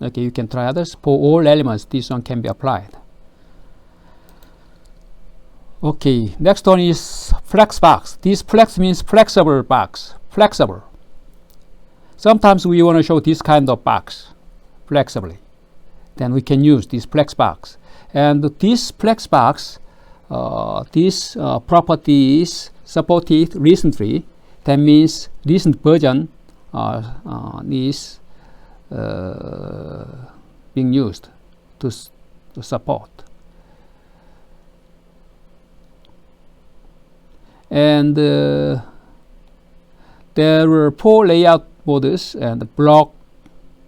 Okay, you can try others. For all elements, this one can be applied. Okay, next one is flex box. This flex means flexible box. Flexible. Sometimes we want to show this kind of box flexibly. Then we can use this flex box. And this flex box, this property is supported recently. That means recent version is being used to support. And there were 4 layout modes, and the block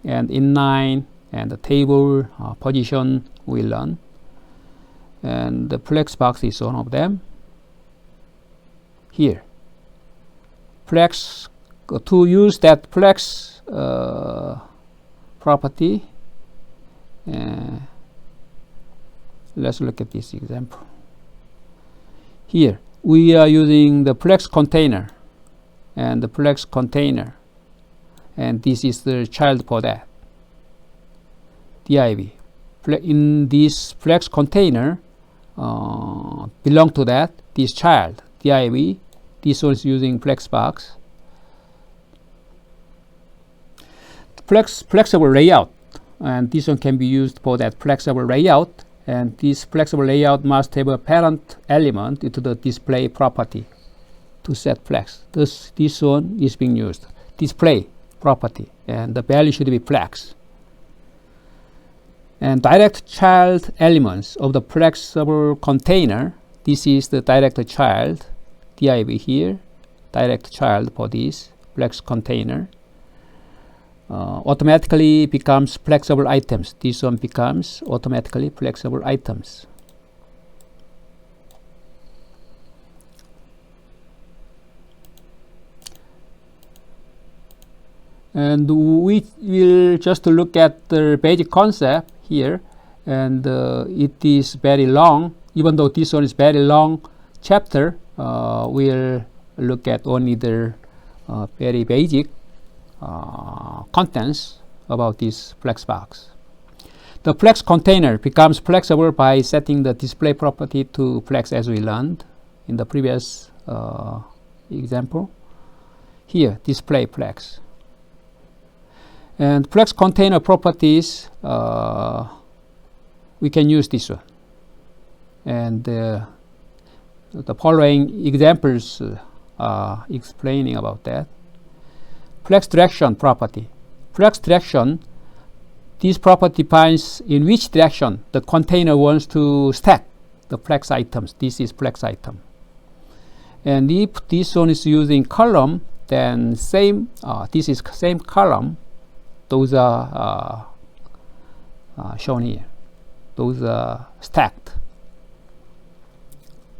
and inline and the table position we learn, and the flex box is one of them. Here, flex, to use that flex property, let's look at this example. Here we are using the flex container, and the flex container, and this is the child for that, div. In this flex container belong to that, this child, div. This one is using flex box. Flexible layout, and this one can be used for that flexible layout, and this flexible layout must have a parent element into the display property to set flex. This one is being used, display property, and the value should be flex. And direct child elements of the flexible container, this is the direct child, div here, direct child for this flex container, automatically becomes flexible items. This one becomes automatically flexible items. And we will just look at the basic concept here, and it is very long. Even though this one is very long chapter, we'll look at only the very basic contents about this flex box. The flex container becomes flexible by setting the display property to flex, as we learned in the previous example. Here, display flex. And flex container properties, we can use this one. And the following examples are explaining about that. Flex direction property. Flex direction, this property defines in which direction the container wants to stack the flex items. This is flex item. And if this one is using column, then same, this is same column. Those are shown here. Those are stacked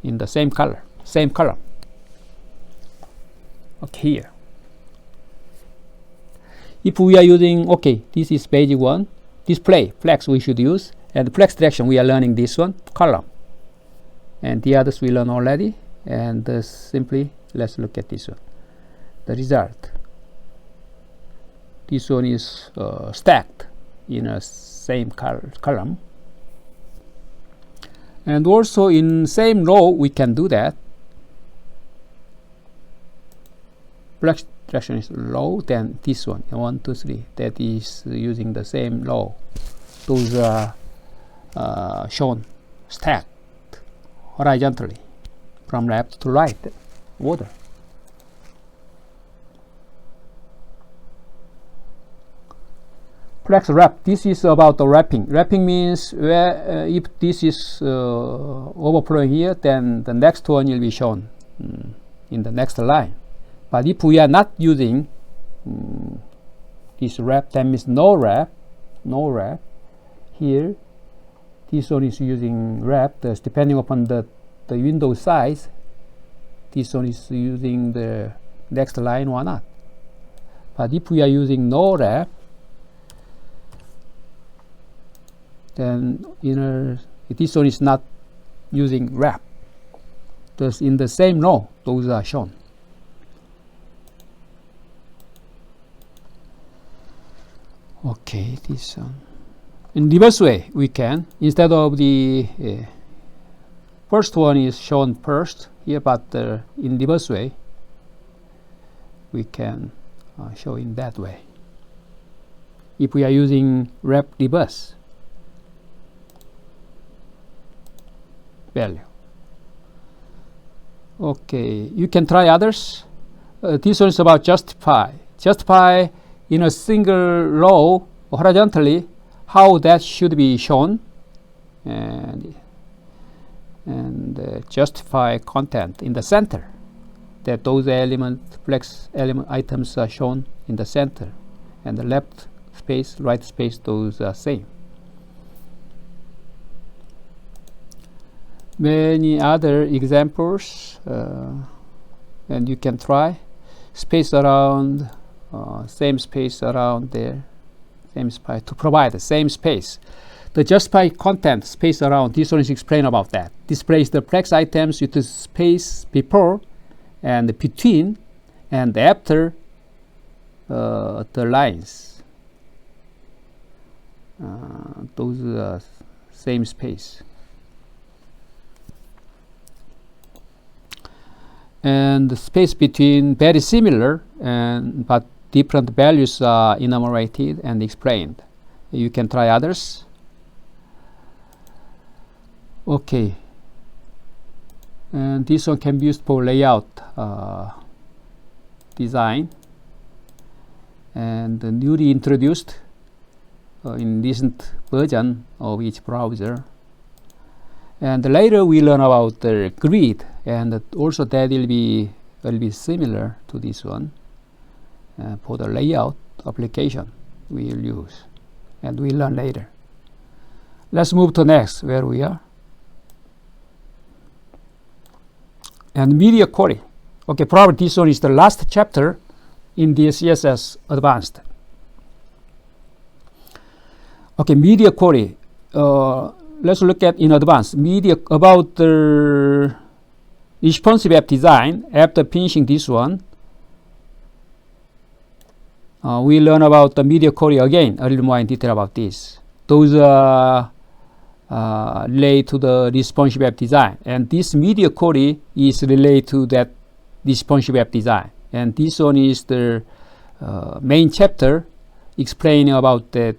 in the same color, same column. Okay, here. If we are using, okay, this is basic one, display, flex we should use, and flex direction we are learning this one, column. And the others we learn already, and simply let's look at this one. The result. This one is stacked in a same column. And also in same row we can do that. Flex direction is low, then this one, 1, 2, 3, that is using the same row. Those are shown stacked horizontally from left to right order. Flex wrap, this is about the wrapping. Wrapping means where if this is overflowing here, then the next one will be shown in the next line. But if we are not using this wrap, that means no wrap. Here, this one is using wrap. Depending upon the window size, this one is using the next line or not. But if we are using no wrap, then this one is not using wrap. Thus, in the same row, those are shown. Okay, this one. In reverse way, we can, instead of the first one is shown first here, but in reverse way, we can show in that way. If we are using wrap reverse value. Okay, you can try others. This one is about justify. Justify in a single row horizontally how that should be shown, and justify content in the center, that those flex element items are shown in the center, and the left space, right space, those are same. Many other examples, and you can try. Space around, same space around there, same space to provide the same space. The justify content space around, this one is explain about that. Displays the flex items with the space before and between and after the lines. Those are same space. And the space between very similar, but different values are enumerated and explained. You can try others. Okay, and this one can be used for layout design, and newly introduced in recent version of each browser. And later we learn about the grid, and also that will be similar to this one for the layout application we will use, and we learn later. Let's move to next, where we are. And media query. Okay, probably this one is the last chapter in the CSS Advanced. Okay, media query. Let's look at in advance media about the responsive app design. After finishing this one, we learn about the media query again, a little more in detail about this. Those are related to the responsive app design, and this media query is related to that responsive app design. And this one is the main chapter explaining about the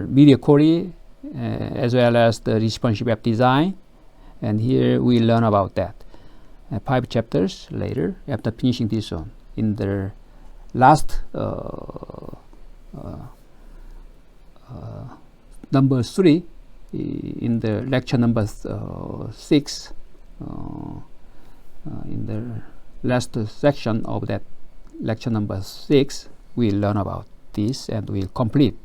media query as well as the responsive app design. And here we learn about that. 5 chapters later, after finishing this one, in the last number 3, in the lecture number 6, in the last section of that lecture number 6, we learn about this, and we'll complete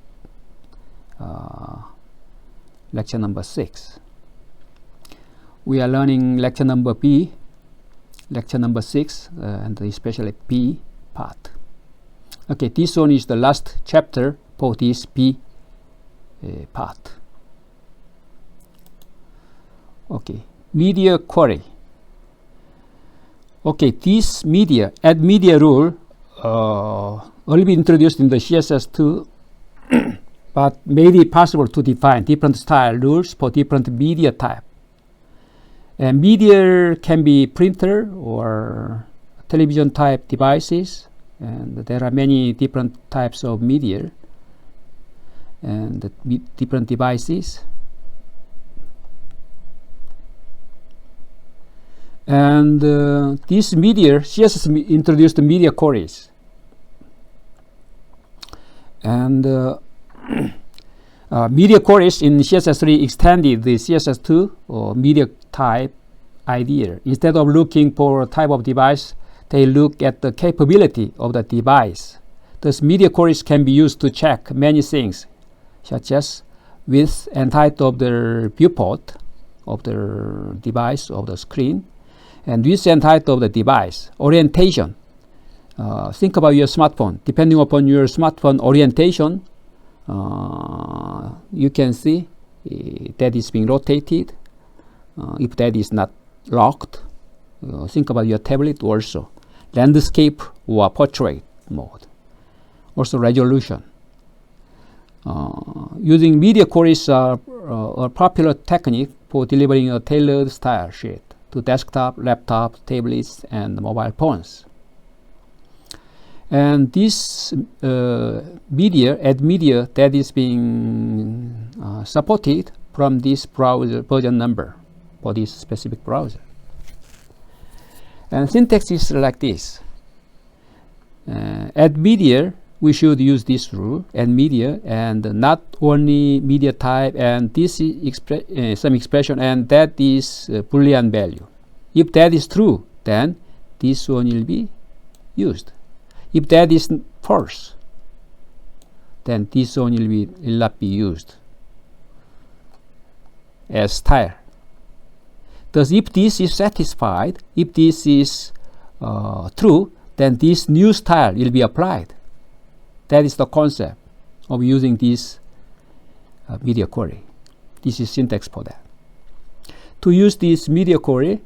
lecture number 6. We are learning lecture number B, lecture number 6, and especially B part. Okay, this one is the last chapter for this B part. Okay, media query. Okay, this media, add media rule will be introduced in the CSS2, but may be possible to define different style rules for different media type. And media can be printer or television type devices, and there are many different types of media and different devices. And this media, CSS introduced the media queries. And media queries in CSS3 extended the CSS2 or media type idea. Instead of looking for a type of device, they look at the capability of the device Thus, media queries can be used to check many things, such as width and height of the viewport of the device, of the screen, and width and height of the device, orientation. Think about your smartphone. Depending upon your smartphone orientation, you can see that is being rotated. If that is not locked, think about your tablet also. Landscape or portrait mode. Also resolution. Using media queries are a popular technique for delivering a tailored style sheet to desktop, laptop, tablets, and mobile phones. And this media, add media, that is being supported from this browser version number for this specific browser. And syntax is like this. Add media, we should use this rule, add media, and not only media type, and this is some expression, and that is Boolean value. If that is true, then this one will be used. If that is false, then this one will not be used as style. Thus, if this is satisfied, if this is true, then this new style will be applied. That is the concept of using this media query. This is syntax for that. To use this media query,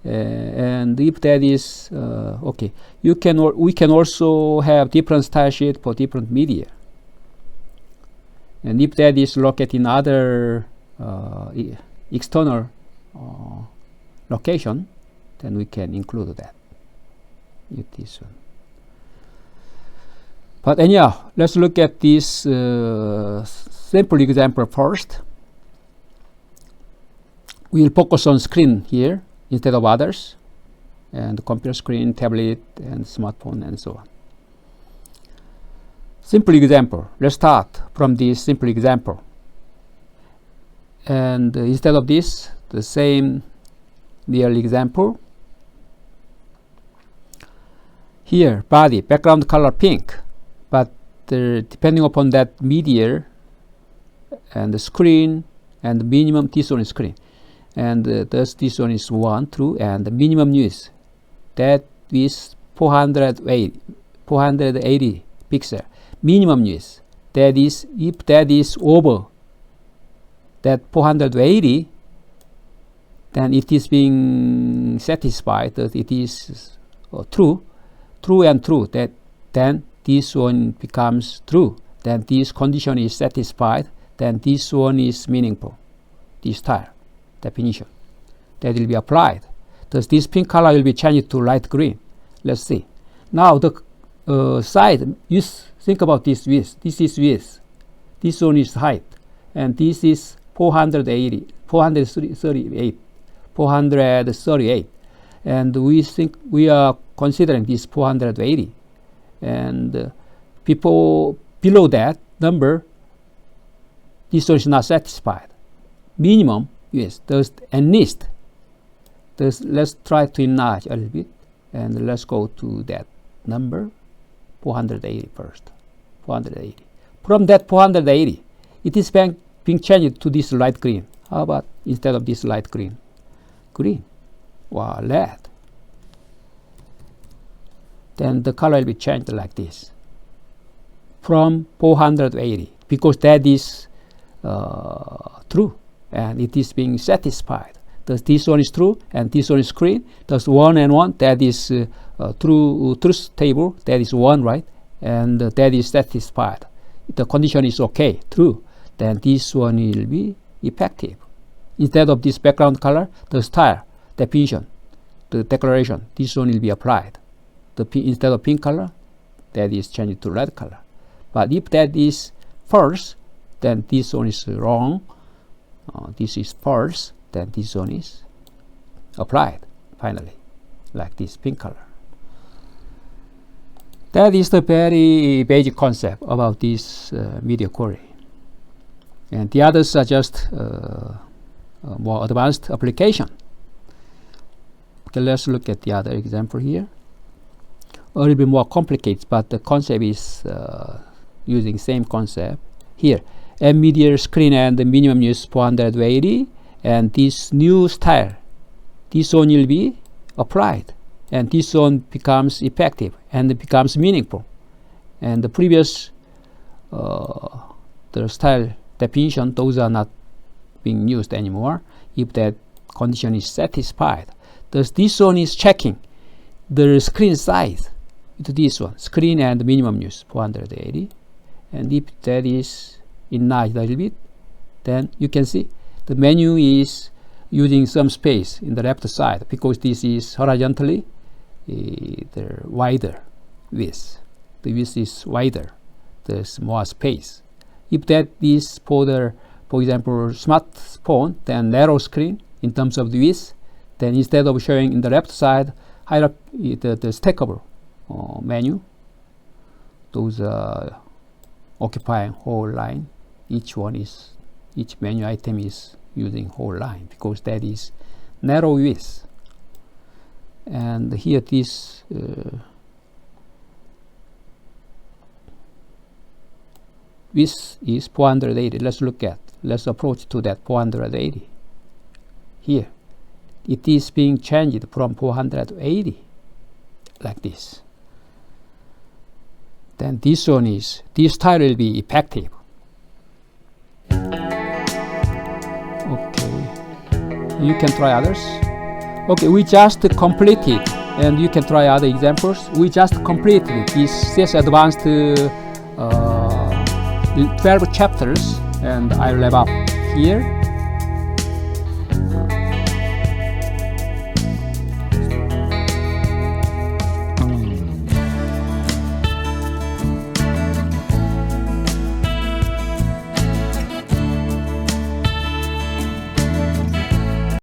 and if that is okay, we can also have different style sheet for different media. And if that is located in other external location, then we can include that with this one. But anyhow, let's look at this simple example first. We'll focus on screen here instead of others, and computer screen, tablet, and smartphone, and so on. Simple example. Let's start from this simple example. And instead of this, the same real example. Here, body, background color pink, but depending upon that media and the screen and the minimum, this one is screen. And thus this one is 1, true, and the minimum news, that is 480 pixel. Minimum news, that is, if that is over that 480, then it is being satisfied that it is true and true, that then this one becomes true, then this condition is satisfied, then this one is meaningful, this style definition that will be applied. Thus this pink color will be changed to light green. Let's see. Now the side, you think about this width. This is width, this one is height, and this is 438, and we think we are considering this 480, and people below that number, this one is not satisfied. Minimum, yes, thus enlist. Thus let's try to enlarge a little bit, and let's go to that number 480 first. 480. From that 480, it is being changed to this light green. How about instead of this light green? Green. Wow, red. Then the color will be changed like this. From 480, because that is true, and it is being satisfied. Thus this one is true, and this one is green. Thus 1 and 1, that is truth table, that is 1, right? And that is satisfied. The condition is okay, true. Then this one will be effective. Instead of this background color, the style, definition, the declaration, this one will be applied. Instead of pink color, that is changed to red color. But if that is false, then this one is wrong. This is false, then this one is applied finally, like this pink color. That is the very basic concept about this media query. And the others are just more advanced application. Okay, let's look at the other example here. a little bit more complicated, but the concept is using same concept. Here, medial screen and the minimum use 480, and this new style, this one will be applied, and this one becomes effective and it becomes meaningful. And the previous the style definition, those are not being used anymore if that condition is satisfied. Thus this one is checking the screen size to this one, screen and minimum use 480, and if that is enlarged a little bit, then you can see the menu is using some space in the left side because this is horizontally the wider width. The width is wider, there's more space. If that is for the, for example, smartphone, then narrow screen in terms of the width, then instead of showing in the left side hierarchy, the stackable menu, those occupying whole line, each menu item is using whole line because that is narrow width. And here this width is 480. Let's approach to that 480. Here it is being changed from 480 like this. Then this style will be effective. Okay, you can try others. Okay, we just completed, and you can try other examples. We just completed this CSS Advanced 12 chapters, and I'll wrap up here.